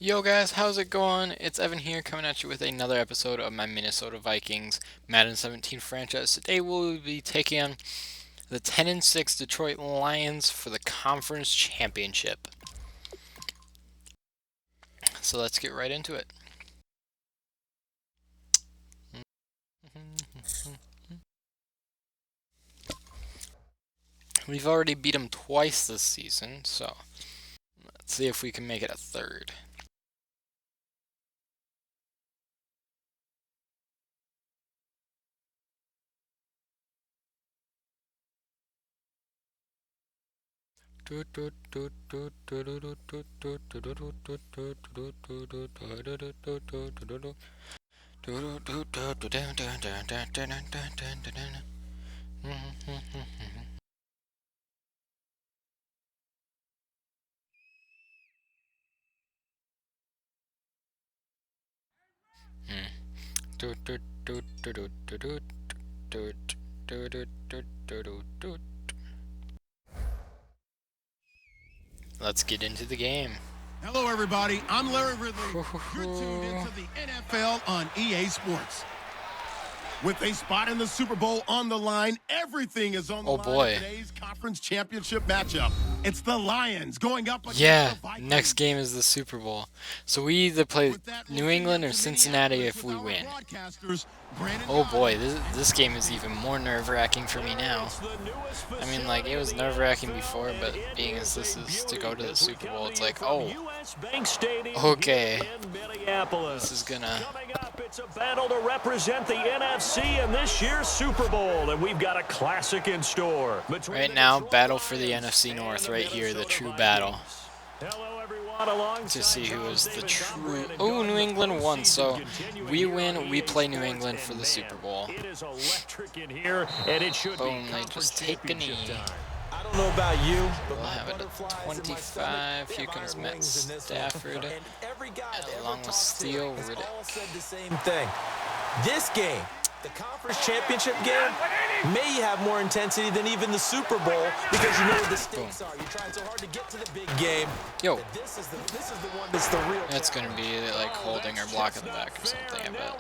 Yo guys, how's it going? It's Evan here coming at you with another episode of my Minnesota Vikings Madden 17 franchise. Today we'll be taking on the 10-6 Detroit Lions for the conference championship. So let's get right into it. We've already beat them twice this season, so let's see if we can make it a third. Let's get into the game. Hello, everybody. I'm Larry Ridley. You're tuned into the NFL on EA Sports. With a spot in the Super Bowl on the line, everything is on the line in today's conference championship matchup. It's the Lions going up against the Vikings. Next game is the Super Bowl. So we either play New England or Cincinnati if we win. Oh boy, this game is even more nerve-wracking for me now. I mean, like, it was nerve-wracking before, but being as this is to go to the Super Bowl, it's like, oh, okay, this is gonna... It's a battle to represent the NFC in this year's Super Bowl, and we've got a classic in store. Right now, battle for the NFC North right here, the true battle. To see who is the true... Oh, New England won, so we win, we play New England for the Super Bowl. Boom, they just take a knee. I don't know about you, but we'll have it at 25. Here comes Matt Stafford, along with Steele Riddick. The same thing. This game, the conference championship game, may have more intensity than even the Super Bowl because you know what the stakes are. You're trying so hard to get to the big game. Yo, this is the one that's the real. That's gonna be like holding or blocking the back or something. I bet.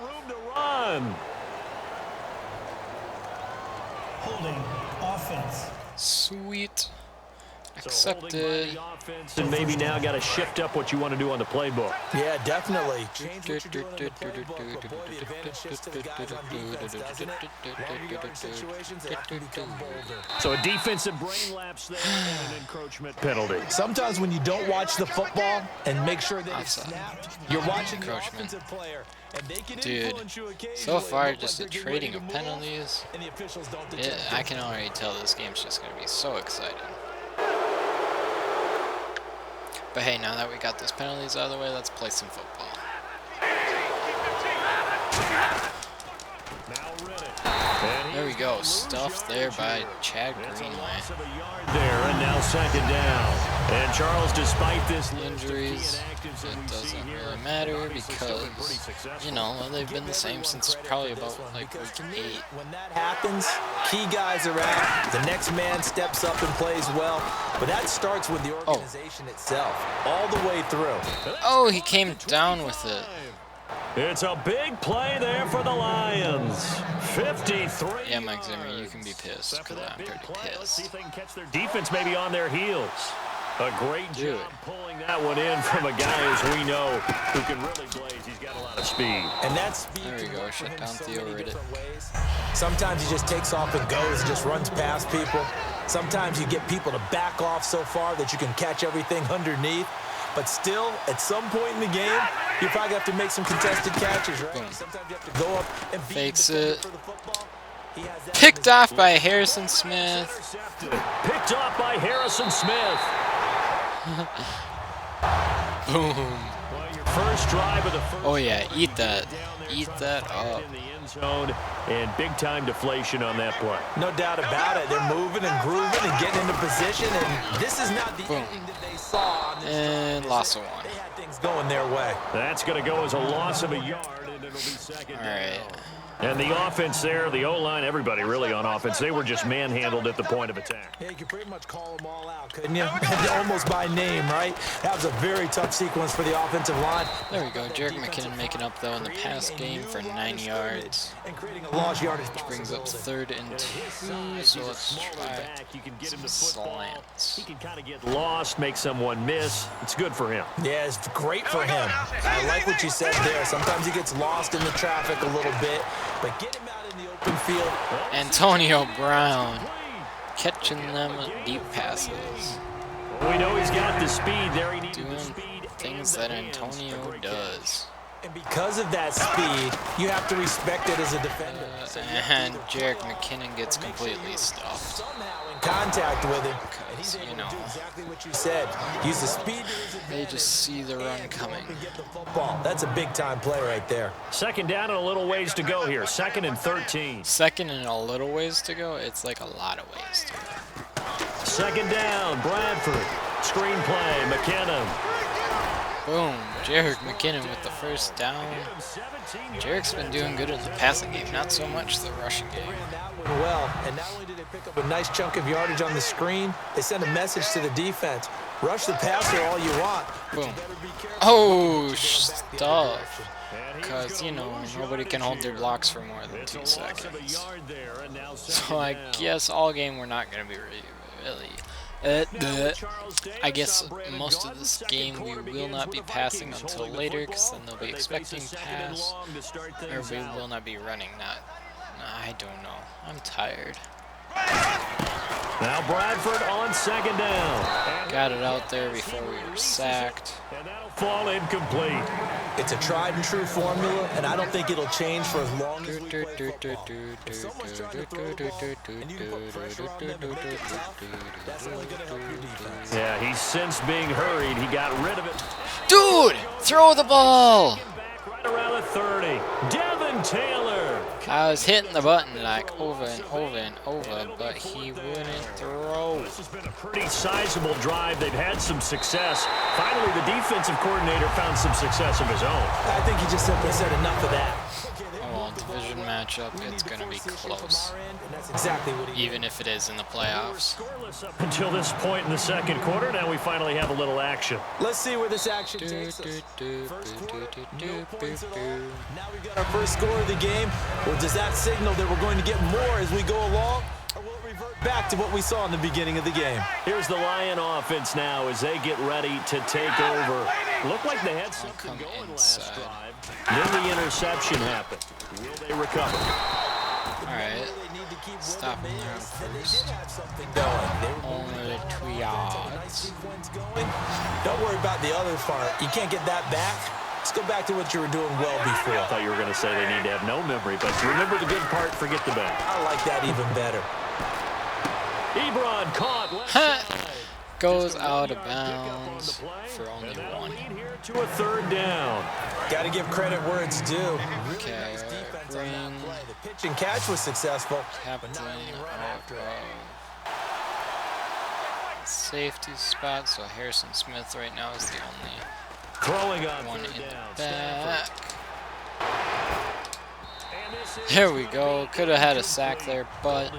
Holding offense. Sweet. Accepted. And maybe now got to shift up what you want to do on the playbook. Yeah, definitely. So a defensive brain lapse there and an encroachment penalty. Sometimes when you don't watch the football and make sure that it's snapped, you're watching the offensive player. Dude, so far just the trading of penalties. I can already tell this game's just going to be so exciting. But hey, now that we got those penalties out of the way, let's play some football. There we go, stuffed there by Chad Greenway. There, and now second down. And Charles, despite this injuries, it doesn't really matter because, you know, they've been the same since probably about like week 8. When that happens, key guys are out, the next man steps up and plays well, but that starts with the organization itself, all the way through. Oh, he came down with it. It's a big play there for the Lions. 53. Yeah, Mike Zimmer, you can be pissed because I'm pretty pissed. See if they can catch their defense maybe on their heels. A great job pulling that one in from a guy, as we know, who can really blaze. He's got a lot of speed. And that speed there we go, shut down Theo Riddick. Sometimes he just takes off and goes and just runs past people. Sometimes you get people to back off so far that you can catch everything underneath. But still, at some point in the game, you probably have to make some contested catches, right? Boom. Sometimes you have to go up and fakes it. Picked off by Harrison Smith. Picked off by Harrison Smith. Boom. Well, your first drive of the first. Oh yeah, eat that. Eat that up. In the end zone, and big time deflation on that play. No doubt about it. They're moving and grooving and getting into position, and this is not the ending that they saw on this and loss of 1. They had things going their way. That's going to go as a loss of a yard, and it'll be second down. All right. And the offense there, the O-line, everybody really on offense, they were just manhandled at the point of attack. Yeah, you could pretty much call them all out, couldn't you? Almost by name, right? That was a very tough sequence for the offensive line. There we go. Jerick McKinnon making up, though, in the pass game for 9 yards. And creating a lost yardage Which brings up 3rd and 2, so let's try some slants. He can kind of get lost, make someone miss. It's good for him. Yeah, it's great for him. I like what you said there. Sometimes he gets lost in the traffic a little bit, but get him out in the open field. Antonio Brown catching them deep passes. We know he's got the speed there. He needs Doing the speed things that Antonio does. And because of that speed, you have to respect it as a defender. And Jerick McKinnon gets completely stuffed. Somehow in contact with him, Because, you know, exactly what you said. Use the speed to his they just see the run coming. and get the football. That's a big-time play right there. Second down and a little ways to go here. 2nd and 13. 2nd and a little ways to go. It's like a lot of ways to go. 2nd down, Bradford. Screenplay, McKinnon. Boom. Jerick McKinnon with the 1st down. Jerick's been doing good in the passing game, not so much the rushing game. That went well, and not only did they pick up a nice chunk of yardage on the screen, they sent a message to the defense. Rush the passer all you want. Boom. Oh, stuff. Because, you know, nobody can hold their blocks for more than 2 seconds. So I guess all game we're not going to be really... I guess most of this game we will not be passing until later, because then they'll be expecting pass, or we will not be running. I don't know. I'm tired. Now Bradford on 2nd down. Got it out there before we were sacked. And that'll fall incomplete. It's a tried and true formula, and I don't think it'll change for as long as we play football. If someone's trying to throw the ball, and you can put pressure on them and make it tough, that's only going to help your defense. Yeah, he's since being hurried. He got rid of it. Dude, throw the ball! Back right around the 30. Devin Taylor. I was hitting the button like over and over and over, but he wouldn't throw. This has been a pretty sizable drive. They've had some success. Finally, the defensive coordinator found some success of his own. I think he just simply said enough of that. Oh, well, division matchup, it's going to be close. And that's exactly what he Even if it is in the playoffs. Scoreless up until this point in the 2nd quarter. Now we finally have a little action. Let's see where this action takes us. First quarter, no points at all. Now we've got our first score of the game. Or does that signal that we're going to get more as we go along? Or will it revert back to what we saw in the beginning of the game? Here's the Lion offense now as they get ready to take over. Looked like they had something going last drive. Then the interception happened. Will they recover? Alright. Stop him there first. Only 2 yards. Don't worry about the other part. You can't get that back. Let's go back to what you were doing well before. I thought you were going to say they need to have no memory, but remember the good part, forget the bad. I like that even better. Ebron caught left side. Goes out of bounds for only 1. Here to a 3rd down. Got to give credit where it's due. Okay, bring The pitch and catch was successful. captain out of safety spot, so Harrison Smith right now is the only Throwing on one in 3rd the down. back. There we go. Could have had a sack there, but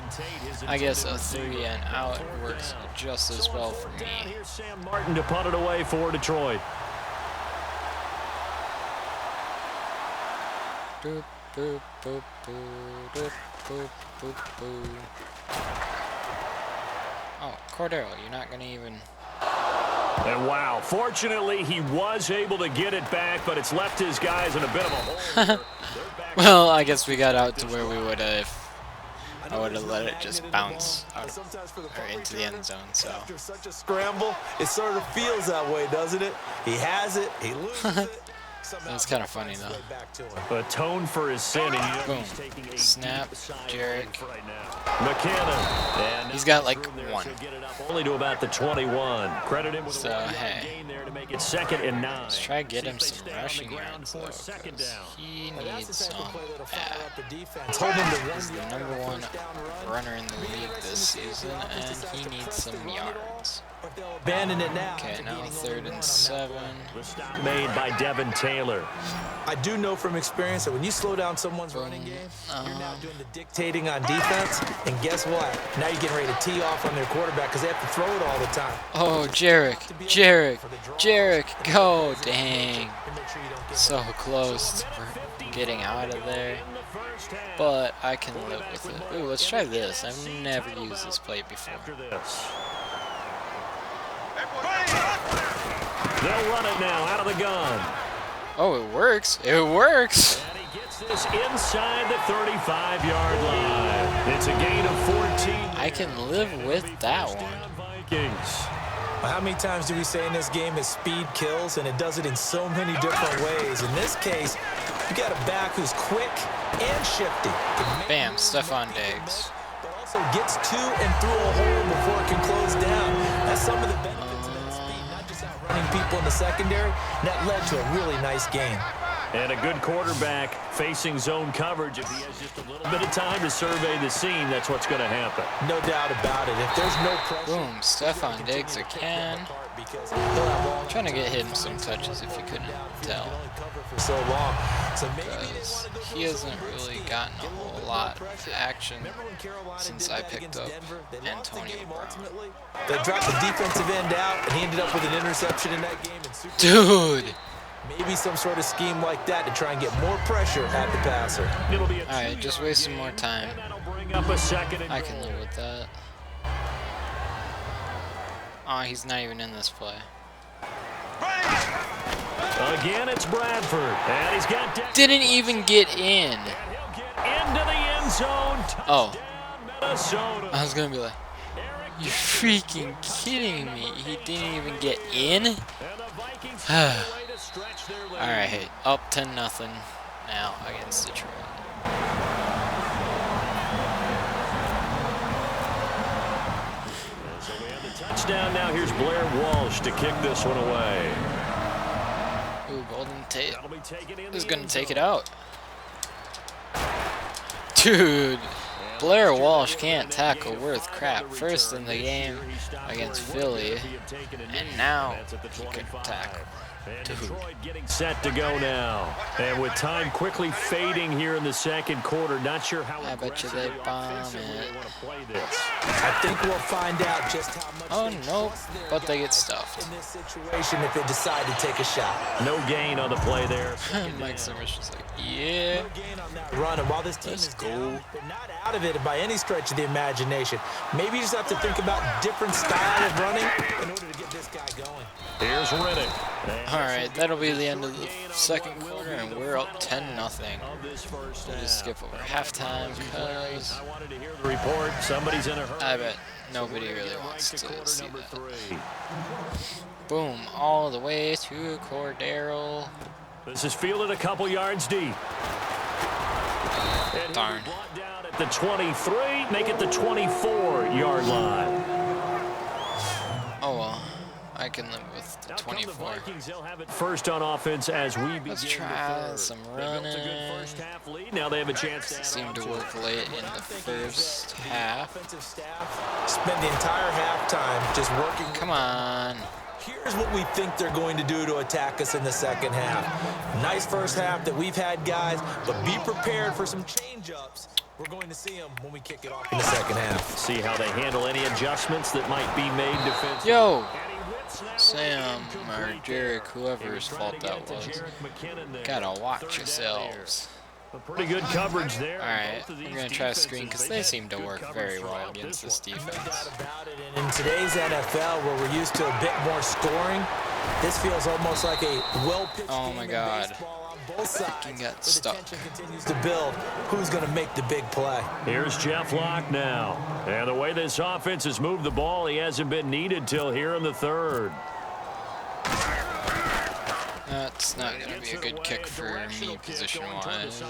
I guess a 3 and out works just as well for me. Here's Sam Martin to punt it away for Detroit. Boop, boop, boop, boop, boop, boop, boop, boop. Oh, Cordero, you're not going to even... And wow, fortunately he was able to get it back, but it's left his guys in a bit of a hole. They're back. Well, I guess we got out to where we would have if I would have let it just bounce out or into the end zone. So After such a scramble, it sort of feels that way, doesn't it? He has it, he loses it. That's kind of funny though. Back to him. Atone for his sin, and you know Boom. he's taking a Snap, deep side Jerick. right now. McKinnon. And He's got like there, 1. so get it up only to about the 21. Credit him with So, a 1-yard hey. gain there to make it 2nd and 9. Let's try to get him See if some they stay on the rushing ground yards for though, 2nd 'cause down. he And that's needs the type of some play that'll fire bad. up the defense. Hold him to He's the #1 runner in the league this season, and he needs some yards. But they'll abandon it now. Okay, now 3rd and 7. Made by Devin Taylor. I do know from experience that when you slow down someone's running game, you're now doing the dictating on defense. And guess what? Now you're getting ready to tee off on their quarterback because they have to throw it all the time. Oh, Jarek, go. Dang. So close to getting out of there. But I can live with it. Ooh, let's try this. I've never used this play before. They'll run it now out of the gun. Oh, it works. It works. And he gets this inside the 35-yard line. It's a gain of 14. I can live with that one. Vikings. How many times do we say in this game that speed kills, and it does it in so many different ways? In this case, you got a back who's quick and shifty. Bam, Stephon Diggs. But also gets to and through a hole before it can close down. That's some of the benefits of that speed, not just outrunning people in the secondary. That led to a really nice game. And a good quarterback facing zone coverage. If he has just a little bit of time to survey the scene, that's what's going to happen. No doubt about it. If there's no pressure... Boom, Stephon Diggs again. Trying to get him some touches if you couldn't tell. So long. Because he hasn't really gotten a whole lot of action since I picked up Antonio Brown. They dropped the defensive end out, and he ended up with an interception in that game. Dude! Maybe some sort of scheme like that to try and get more pressure at the passer. Alright, just waste some more time. I can live with that. Oh, he's not even in this play. Again, it's Bradford. And he's got didn't even get in. Into the end zone. Oh. Minnesota. I was going to be like, you're freaking kidding me. He didn't even get in? Alright, up 10-0 now against Detroit. So we have the touchdown now. Here's Blair Walsh to kick this one away. Ooh, Golden Tate is going to take it out. Dude, Blair Walsh can't tackle worth crap. First in the game against Philly, and now he can tackle. Detroit getting set to go now. And with time quickly fading here in the second quarter, not sure how I bet you they bomb it. I think we'll find out just how much. Oh no, but they get stuffed. In this situation, if they decide to take a shot. No gain on the play there. Mike Zimmer's just like, yeah. No gain on that run, and while this team is down, they're not out of it by any stretch of the imagination. Maybe you just have to think about different style of running in order to get this guy going. Here's Riddick. Alright, that'll be the end of the second quarter, and we're up 10-0. We'll just skip over halftime because I wanted to hear the report. Somebody's in a hurry. I bet nobody really wants to see that. Boom, all the way to Cordero. This is fielded a couple yards deep. And Darn. brought down at the 23, make it the 24-yard line. Oh well, I can live with the 24. The Vikings, they'll have it first on offense as we begin. Let's try some running. They built a good first half lead. Now they have a chance to Seemed to work late in the first half. Offensive staff spend the entire halftime just working. Come on. Here's what we think they're going to do to attack us in the second half. Nice first half that we've had, guys, but be prepared for some change-ups. We're going to see them when we kick it off in the second half. see how they handle any adjustments that might be made defensively. Yo, Sam or Jarek, whoever's fault that was. Gotta watch yourselves. Pretty good coverage there. Alright, we're going to try a screen because they seem to work very well against this defense. And in today's NFL, where we're used to a bit more scoring, this feels almost like a well-pitched Oh my God. both sides. Fucking got stuck. The tension continues to build. Who's going to make the big play? Here's Jeff Locke now. And the way this offense has moved the ball, he hasn't been needed till here in the third. That's not going to be a good kick for me position-wise.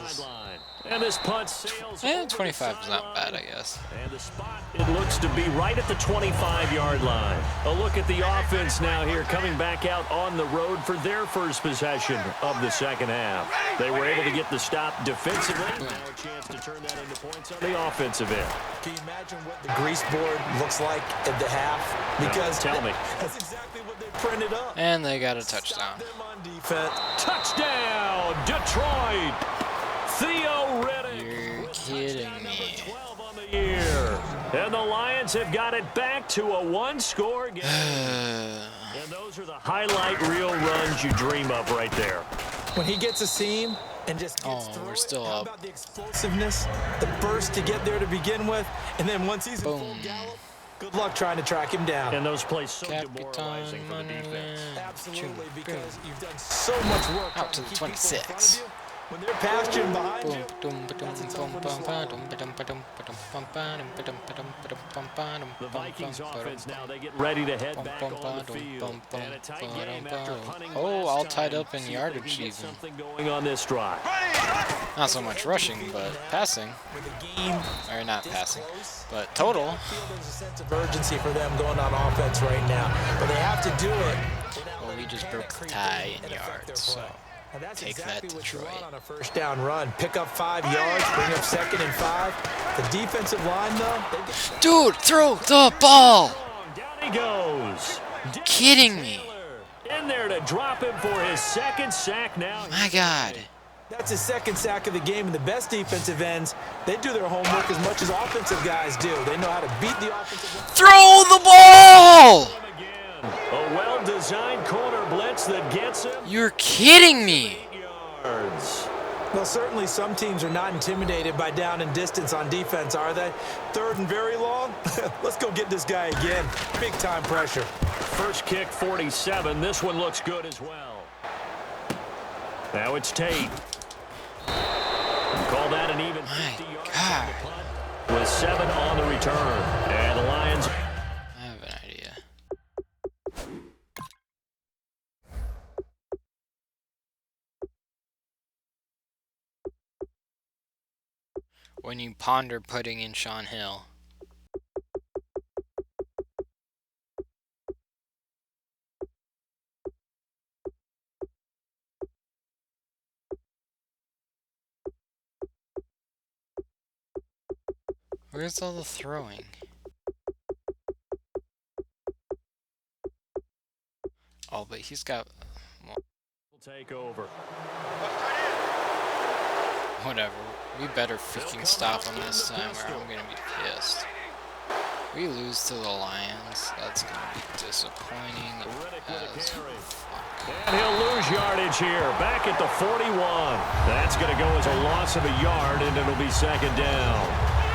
And this punt sails. 25 is not bad, I guess. And the spot, it looks to be right at the 25-yard line. A look at the offense now here, coming back out on the road for their first possession of the second half. They were able to get the stop defensively. Now a chance to turn that into points on the offensive end. Can you imagine what the grease board looks like at the half? Because tell me. That's exactly what they printed up. And they got a touchdown. Them on defense. Touchdown, Detroit! Theo Riddick. You're kidding me. 12 on the year. And the Lions have got it back to a one-score game. And those are the highlight reel runs you dream of right there. When he gets a seam and just gets through we're it, still how up. about the explosiveness, the burst to get there to begin with, and then once he's in full gallop, good luck trying to track him down. And those plays so demoralizing for the defense. Absolutely, because you've done so much work out to the 26. When they're past you and behind you, the Vikings offense now, they get ready to head back on the field. And a tight game after punting all tied up in yardage even. Something going on this drive. Not so much rushing, but passing. Or not passing, but total. there's a sense of urgency for them going on offense right now. But they have to do it. Well, we just broke the tie in yards, so take that, Detroit. On a first down run. Pick up 5 yards, bring up 2nd and 5. The defensive line, though, dude, throw the ball! Down he goes. Kidding me. In there to drop him for his second sack now. My God. That's his 2nd sack of the game, and the best defensive ends, they do their homework as much as offensive guys do. They know how to beat the offensive. Throw the ball! A well-designed corner blitz that gets him. You're kidding me. 8 yards. Well, certainly some teams are not intimidated by down and distance on defense, are they? 3rd and very long? Let's go get this guy again. Big-time pressure. First kick, 47. This one looks good as well. Now it's Tate. Call that an even 50 yards on the punt with 7 on the return. And the Lions. I have an idea. When you ponder putting in Sean Hill. Where's all the throwing? Oh, but he's got... Well, Will take over. whatever. We better freaking stop him this time or I'm gonna be pissed. We lose to the Lions. That's gonna be disappointing as fuck. And he'll lose yardage here. Back at the 41. That's going to go as a loss of a yard, and it'll be 2nd down.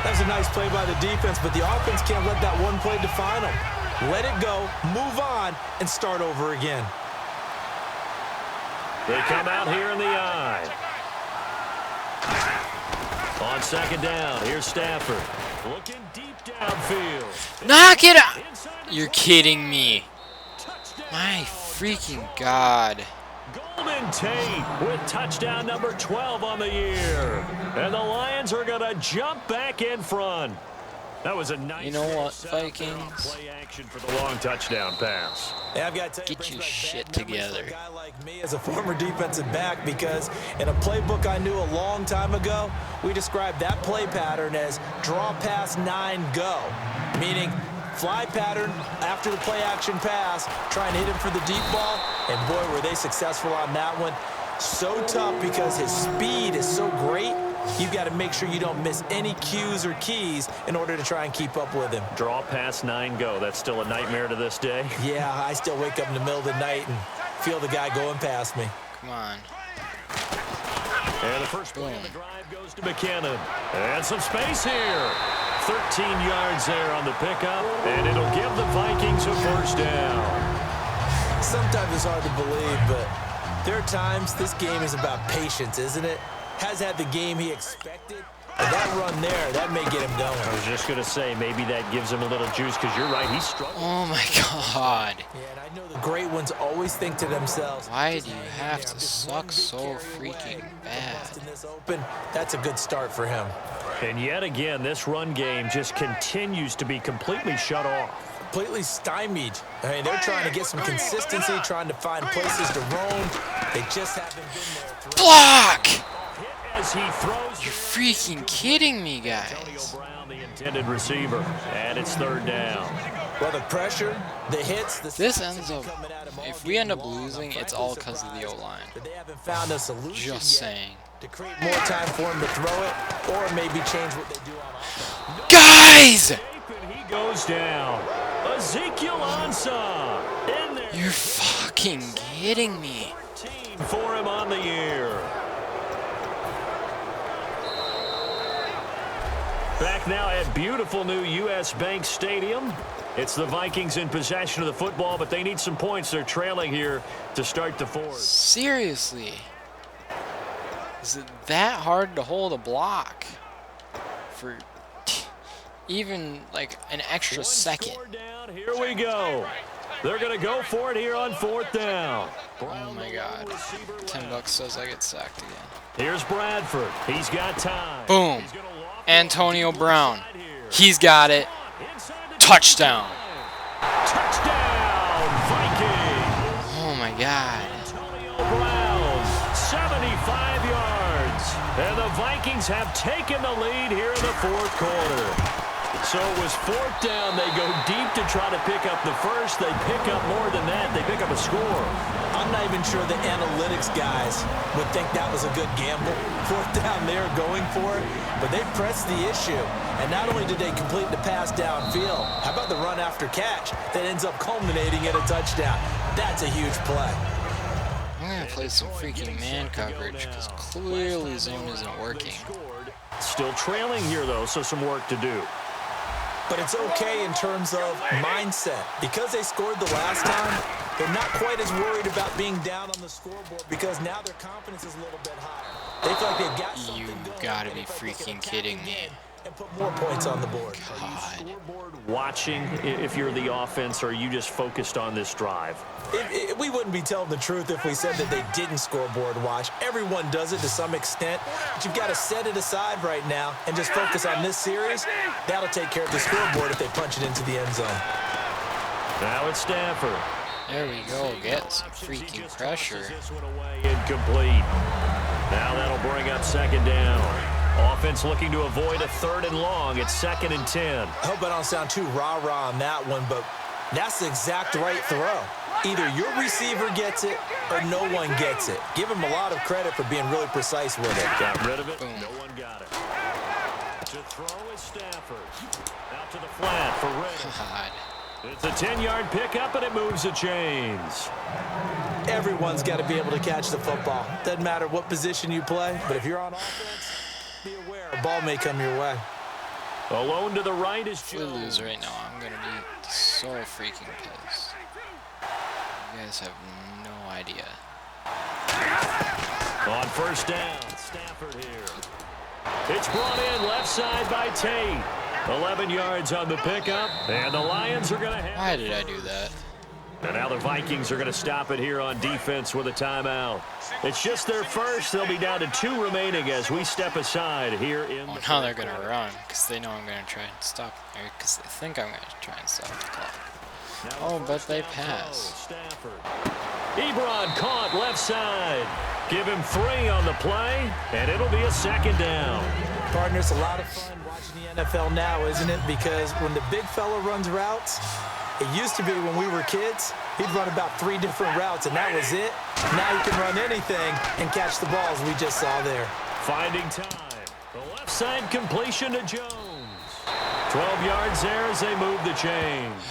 That's a nice play by the defense, but the offense can't let that one play define them. Let it go, move on, and start over again. They come out here in the eye. On 2nd down, here's Stafford. Looking deep downfield. Knock it out! You're kidding me. My freaking God. Golden Tate with touchdown number 12 on the year. And the Lions are going to jump back in front. That was a nice. You know what, Vikings? Play action for the long touchdown pass. Yeah, I've got to Get your shit together. A guy like me as a former defensive back, because in a playbook I knew a long time ago, we described that play pattern as draw pass 9 go, meaning fly pattern after the play action pass, try and hit him for the deep ball, and boy, were they successful on that one. So tough because his speed is so great. You've got to make sure you don't miss any cues or keys in order to try and keep up with him. Draw pass 9 go. That's still a nightmare to this day. Yeah, I still wake up in the middle of the night and feel the guy going past me. Come on. And the first play of the drive goes to McKinnon. And some space here. 13 yards there on the pickup, and it'll give the Vikings a first down. Sometimes it's hard to believe, but there are times this game is about patience, isn't it? Has had the game he expected, And that run there, that may get him going. I was just going to say, maybe that gives him a little juice, because you're right, he's struggling. Oh my God. Yeah, and I know the great ones always think to themselves, Why do you have to suck so freaking bad? this open, that's a good start for him. And yet again, this run game just continues to be completely shut off. Completely stymied. I mean, they're trying to get some consistency, trying to find places to roam. They just haven't been there. Block! As he throws, You're freaking kidding me, guys. Brown, the intended receiver, and it's third down. Well, the pressure, the hits, This ends up, if we end up losing, it's all because of the O-line. They haven't found a solution Just yet saying. to create more time for him to throw it, or maybe change what they do on offense. Guys! And he goes down. Ezekiel Ansah in there. You're fucking kidding me. 14 for him on the year. Back now at beautiful new U.S. Bank Stadium. It's the Vikings in possession of the football, but they need some points. They're trailing here to start the fourth. Seriously. Is it that hard to hold a block for even like an extra second? Down. Here we go. They're going to go for it here on fourth down. Oh my God. $10 says I get sacked again. Here's Bradford. He's got time. Boom. Antonio Brown. He's got it. Touchdown. Touchdown, Vikings. Oh my God. Antonio Brown, 75 yards. And the Vikings have taken the lead here in the fourth quarter. So it was fourth down. They go deep to try to pick up the first. They pick up more than that. They pick up a score. I'm not even sure the analytics guys would think that was a good gamble. Fourth down there going for it, but they pressed the issue. And not only did they complete the pass downfield, how about the run after catch that ends up culminating in a touchdown? That's a huge play. I'm going to play some freaking man coverage because clearly zone isn't working. Still trailing here, though, so some work to do. But it's okay in terms of mindset. Because they scored the last time, they're not quite as worried about being down on the scoreboard because now their confidence is a little bit higher. They feel like they've got something going. You gotta be freaking kidding me. And put more points on the board. God. Watching if you're the offense, or are you just focused on this drive? We wouldn't be telling the truth if we said that they didn't scoreboard watch. Everyone does it to some extent, but you've got to set it aside right now and just focus on this series. That'll take care of the scoreboard if they punch it into the end zone. Now it's Stafford. There we go. Get some freaking pressure. Incomplete. Now that'll bring up second down. Offense looking to avoid a third and long. It's 2nd and 10. I hope I don't sound too rah-rah on that one, but that's the exact right throw. Either your receiver gets it or no one gets it. Give him a lot of credit for being really precise with it. Got rid of it. Boom. No one got it. To throw is Stafford. Out to the flat for Ray. God. It's a 10-yard pickup, and it moves the chains. Everyone's got to be able to catch the football. Doesn't matter what position you play, but if you're on offense, be aware a ball may come your way. Alone to the right is If we Jones. lose right now, I'm gonna be so freaking pissed. You guys have no idea. On first down, Stafford here. It's brought in left side by Tate. 11 yards on the pickup, and the Lions are going to have... Why did I do that? And now the Vikings are going to stop it here on defense with a timeout. It's just their first. They'll be down to 2 remaining as we step aside here in... Oh, now they're gonna run because they know I'm gonna try and stop, or because they think I'm gonna try and stop the clock. Oh, but they pass. Stafford. Ebron caught left side. Give him 3 on the play, and it'll be a second down. Partner, it's a lot of fun watching the NFL now, isn't it? Because when the big fella runs routes, it used to be when we were kids, he'd run about 3 different routes, and that was it. Now he can run anything and catch the balls we just saw there. Finding time. The left side completion to Jones. 12 yards there as they move the chains.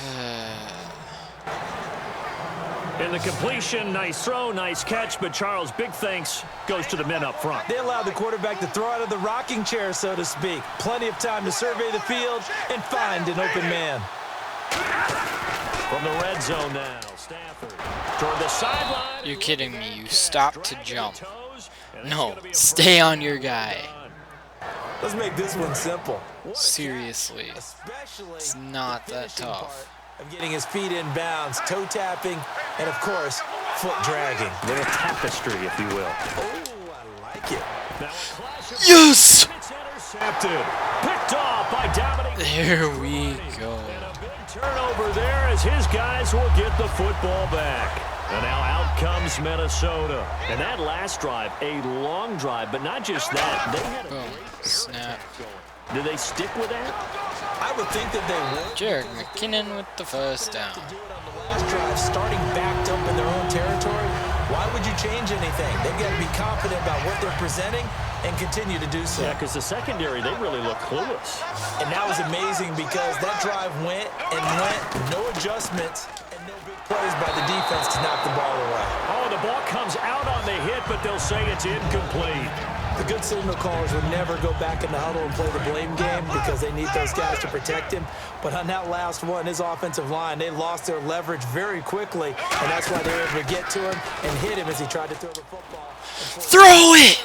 In the completion, nice throw, nice catch, but Charles, big thanks goes to the men up front. They allowed the quarterback to throw out of the rocking chair, so to speak. Plenty of time to survey the field and find an open man. From the red zone now, Stafford toward the sideline. You're kidding me. You stopped to jump. No, stay on your guy. Let's make this one simple. Seriously. Especially It's not the that finishing tough. part of getting his feet in bounds, toe tapping, and of course, foot dragging. With a tapestry, if you will. Oh, I like it. Now a classic. Yes! It's intercepted. Picked off by Dominic. There we go. And a big turnover there as his guys will get the football back. And now out comes Minnesota. And that last drive, a long drive, but not just that. They had a Boom. great Snap. Do they stick with that? I would think that they would. Jared McKinnon with the first down. Do it on the last drive, starting backed up in their own territory. Why would you change anything? They've got to be confident about what they're presenting and continue to do so. Yeah, because the secondary, they really look clueless. And that was amazing because that drive went and went, no adjustments, and no big plays by the defense to knock the ball away. Oh, the ball comes out on the hit, but they'll say it's incomplete. The good signal callers would never go back in the huddle and play the blame game because they need those guys to protect him. But on that last one, his offensive line, they lost their leverage very quickly, and that's why they were able to get to him and hit him as he tried to throw the football. Throw it!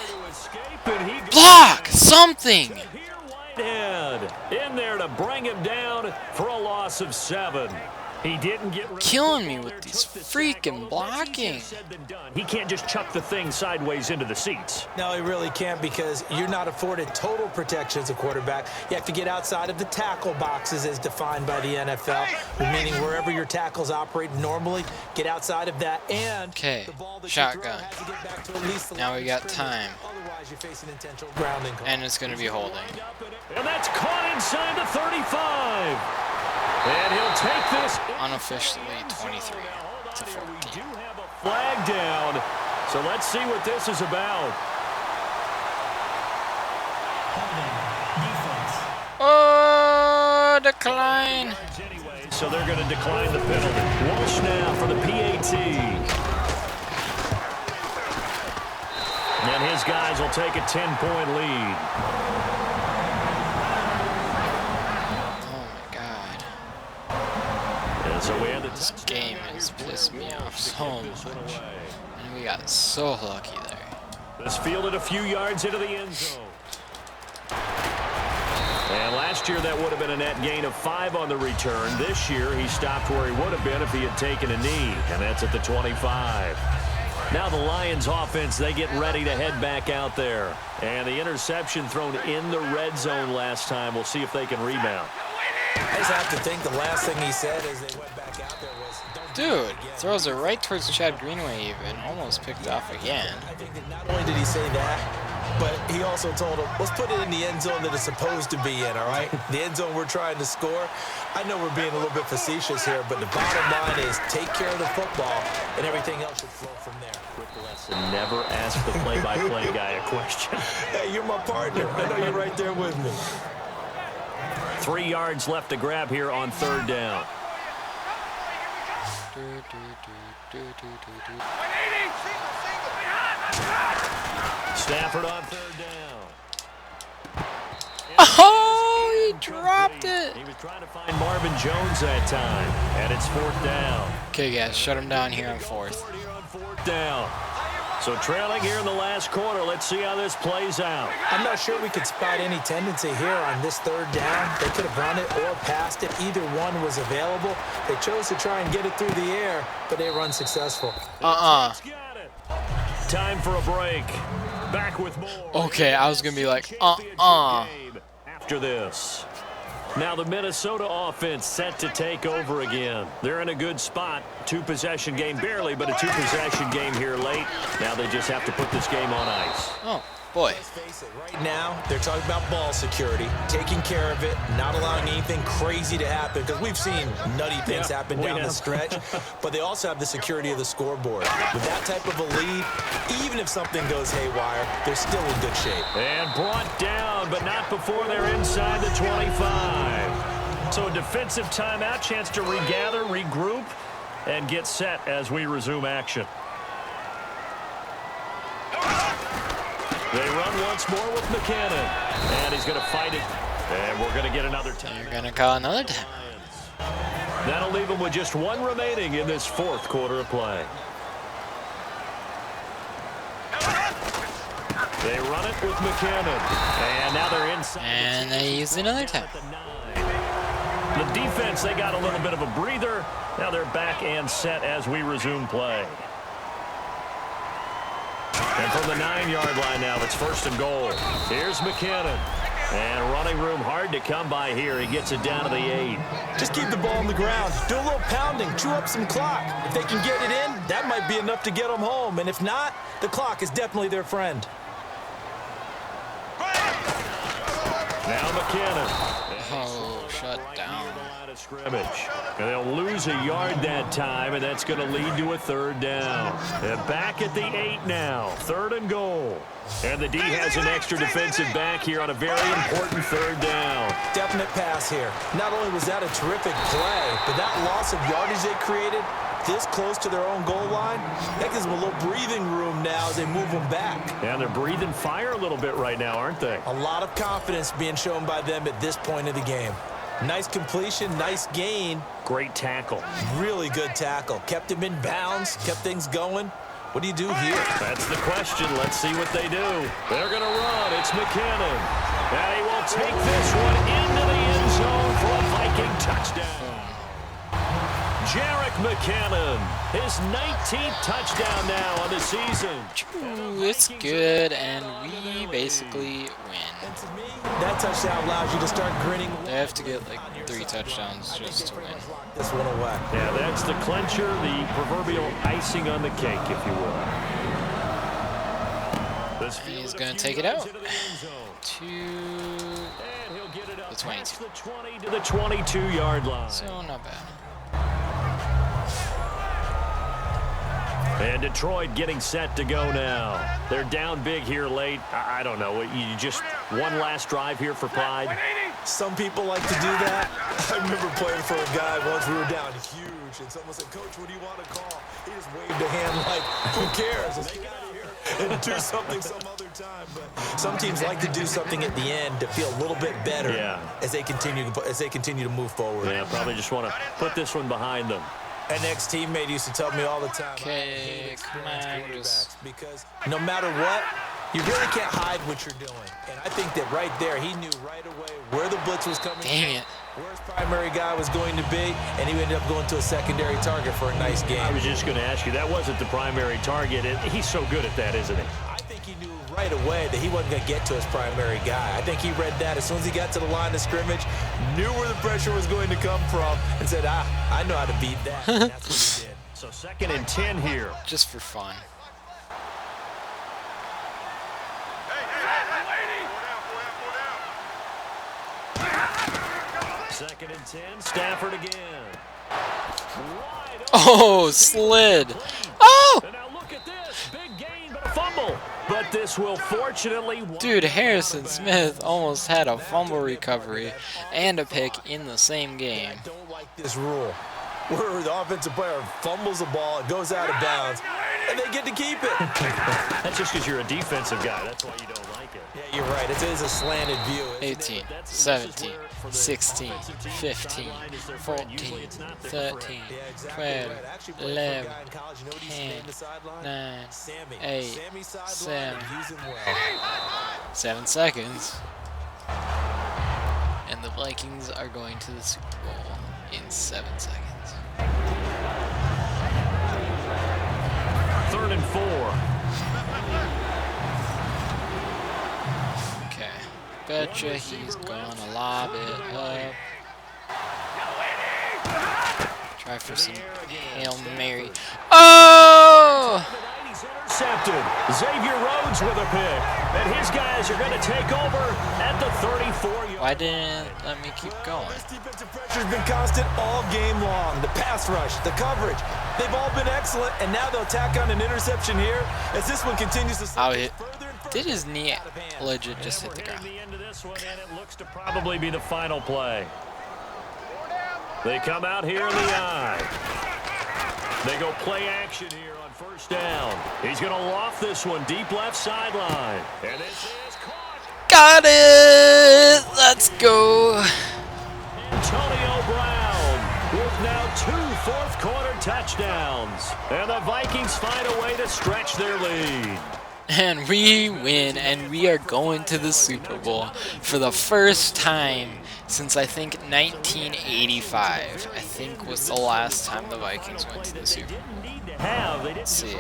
Block! Something! Whitehead in there to bring him down for a loss of 7. He didn't get Killing me with these freaking blocking. He can't just chuck the thing sideways into the seats. No, he really can't because you're not afforded total protection as a quarterback. You have to get outside of the tackle boxes as defined by the NFL, meaning wherever your tackles operate normally, get outside of that. And Okay, the ball that you shotgun. throw has to get back to at least the Now line we of got scrimmage. time. Otherwise, you're facing intentional grounding call. And it's going to be holding. And that's caught inside the 35. And he'll take this Unofficially 23 to 14. We do have a flag down. So let's see what this is about. Oh, decline. Anyway, so they're going to decline the penalty. Walsh now for the PAT. And his guys will take a 10-point lead. So we had This game has pissed me off so much. And we got so lucky there. This fielded a few yards into the end zone. And last year that would have been a net gain of 5 on the return. This year he stopped where he would have been if he had taken a knee. And that's at the 25. Now the Lions offense, they get ready to head back out there. And the interception thrown in the red zone last time. We'll see if they can rebound. I just have to think the last thing he said as they went back out there was, Dude, throws it right towards Chad Greenway even. Almost picked off again. I think that not only did he say that, but he also told him, let's put it in the end zone that it's supposed to be in, all right? The end zone we're trying to score. I know we're being a little bit facetious here, but the bottom line is take care of the football, and everything else should flow from there. Quick lesson, never ask the play-by-play guy a question. Hey, you're my partner. I know you're right there with me. 3 yards left to grab here on 3rd down. Stafford on 3rd down. Oh, he dropped it. He was trying to find Marvin Jones that time, and it's 4th down. Okay, guys, shut him down here on 4th. Here on 4th down. So trailing here in the last quarter. Let's see how this plays out. I'm not sure we could spot any tendency here on this 3rd down. They could have run it or passed it. Either one was available. They chose to try and get it through the air, but they were unsuccessful. Got it. Time for a break. Back with more. Okay, I was going to be like, After this. Now the Minnesota offense set to take over again. They're in a good spot. 2-possession game, barely, but a 2-possession game here late. Now they just have to put this game on ice. Oh, boy. Let's face it, right now, they're talking about ball security, taking care of it, not allowing anything crazy to happen, because we've seen nutty things happen down the stretch, but they also have the security of the scoreboard. With that type of a lead, even if something goes haywire, they're still in good shape. And brought down, but not before they're inside the 25. So a defensive timeout, chance to regather, regroup, and get set as we resume action. They run once more with McKinnon. And he's going to fight it. And we're going to get another time. You're going to call another time. That'll leave them with just 1 remaining in this 4th quarter of play. They run it with McKinnon. And now they're inside. And they use another time. The defense, they got a little bit of a breather. Now they're back and set as we resume play. And from the 9-yard line now, it's 1st and goal. Here's McKinnon. And running room hard to come by here. He gets it down to the 8. Just keep the ball on the ground. Do a little pounding. Chew up some clock. If they can get it in, that might be enough to get them home. And if not, the clock is definitely their friend. Now McKinnon. Oh, shut down. Scrimmage. And they'll lose a yard that time, and that's going to lead to a 3rd down. And back at the 8 now. 3rd and goal. And the D has an extra defensive back here on a very important 3rd down. Definite pass here. Not only was that a terrific play, but that loss of yardage they created this close to their own goal line, that gives them a little breathing room now as they move them back. And they're breathing fire a little bit right now, aren't they? A lot of confidence being shown by them at this point of the game. Nice completion, nice gain. Great tackle. Really good tackle. Kept him in bounds, kept things going. What do you do here? That's the question. Let's see what they do. They're going to run. It's McKinnon. And he will take this one into the end zone for a Viking touchdown. Jarek McKinnon, his 19th touchdown now on the season. Ooh, it's good, and we basically win. And to me, that touchdown allows you to start grinning. They have to get like 3 touchdowns just to win. This one away. Yeah, that's the clincher, the proverbial icing on the cake, if you will. And he's going to take it out to the 22. The 20 to the 22-yard line. So not bad. And Detroit getting set to go now. They're down big here late. I don't know. You just one last drive here for pride. Some people like to do that. I remember playing for a guy once. We were down huge, and someone said, "Coach, what do you want to call?" He just waved a hand like, "Who cares? Let's get out of here and do something some other time." But some teams like to do something at the end to feel a little bit better as they continue to move forward. Yeah, probably just want to put this one behind them. An ex-teammate used to tell me all the time, Okay, come on, just... because no matter what, you really can't hide what you're doing. And I think that right there, he knew right away where the blitz was coming Dang it. from, where his primary guy was going to be, and he ended up going to a secondary target for a nice game. I was just going to ask you, that wasn't the primary target. He's so good at that, isn't he? I think he knew right away that he wasn't going to get to his primary guy. I think he read that as soon as he got to the line of scrimmage, knew where the pressure was going to come from, and said, I know how to beat that. And that's what he did. So 2nd and 10 here. Just for fun. Second and 10, Stafford again. Oh, slid. Oh! And now look at this, big gain, but a fumble. But this will fortunately... Dude, Harrison Smith almost had a fumble recovery and a pick in the same game. I don't like this rule where the offensive player fumbles the ball, it goes out of bounds, and they get to keep it. That's just because you're a defensive guy. That's why you don't like it. Yeah, you're right. It is a slanted view. 18, 17, 16, 15, 14, 13, 12, 11, 10, 9, 8, 7. 7 seconds. And the Vikings are going to the Super Bowl in 7 seconds. 3rd and 4. Okay. Betcha he's gonna lob it up. Try for some Hail Mary. Oh! Intercepted. Xavier Rhodes with a pick. And his guys are going to take over at the 34-yard. Why didn't it let me keep going? This defensive pressure's been constant all game long. The pass rush, the coverage, they've all been excellent, and now they'll tack on an interception here as this one continues to Oh, did his knee legit just hit the ground? The end of this one, and it looks to probably be the final play. They come out here in the eye. They go play action here on 1st down. He's going to loft this one deep left sideline. And this is caught. Got it! Let's go. Antonio Brown with now 2 fourth-quarter touchdowns. And the Vikings find a way to stretch their lead. And we win, and we are going to the Super Bowl for the first time since I think 1985. I think was the last time the Vikings went to the Super Bowl. Let's see.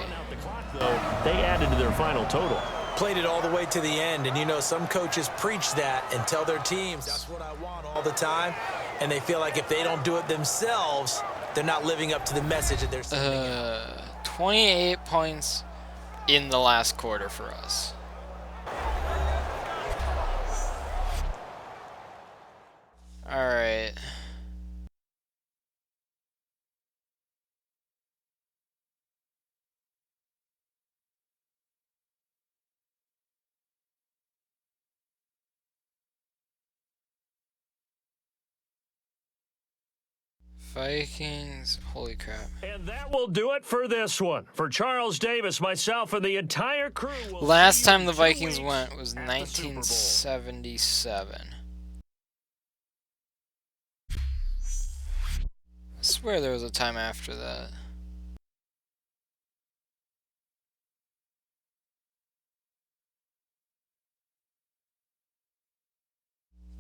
They added to their final total. Played it all the way to the end, and you know some coaches preach that and tell their teams that's what I want all the time, and they feel like if they don't do it themselves, they're not living up to the message that they're sending out. 28 points in the last quarter for us. All right. Vikings, holy crap. And that will do it for this one. For Charles Davis, myself, and the entire crew. Last time the Vikings went was 1977. I swear there was a time after that.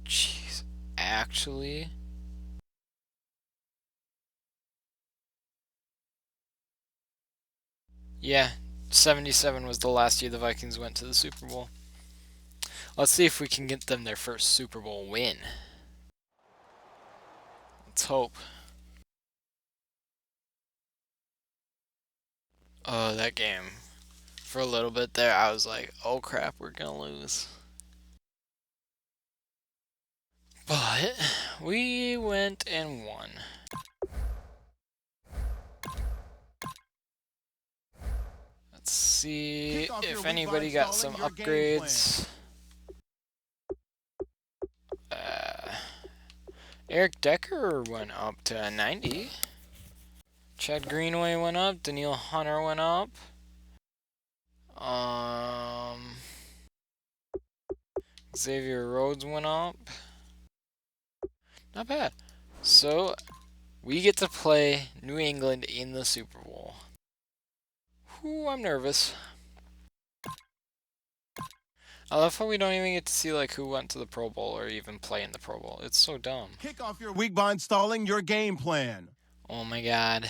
Jeez, actually? Yeah, 77 was the last year the Vikings went to the Super Bowl. Let's see if we can get them their first Super Bowl win. Let's hope. Oh, that game. For a little bit there, I was like, oh crap, we're gonna lose. But we went and won. Let's see if anybody got some upgrades. Eric Decker went up to 90. Chad Greenway went up. Daniil Hunter went up. Xavier Rhodes went up. Not bad. So we get to play New England in the Super Bowl. Whew, I'm nervous. I love how we don't even get to see like who went to the Pro Bowl or even play in the Pro Bowl. It's so dumb. Kick off your week by installing your game plan. Oh my god.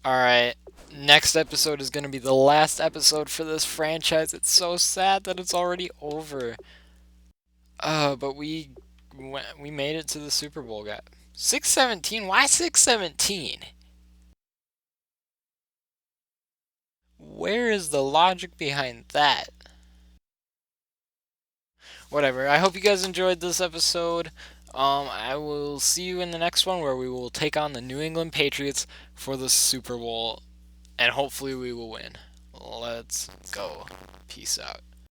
Alright. Next episode is going to be the last episode for this franchise. It's so sad that it's already over. But we made it to the Super Bowl, guys. 6-17? Why 6-17? Where is the logic behind that? Whatever. I hope you guys enjoyed this episode. I will see you in the next one where we will take on the New England Patriots for the Super Bowl. And hopefully we will win. Let's go. Peace out.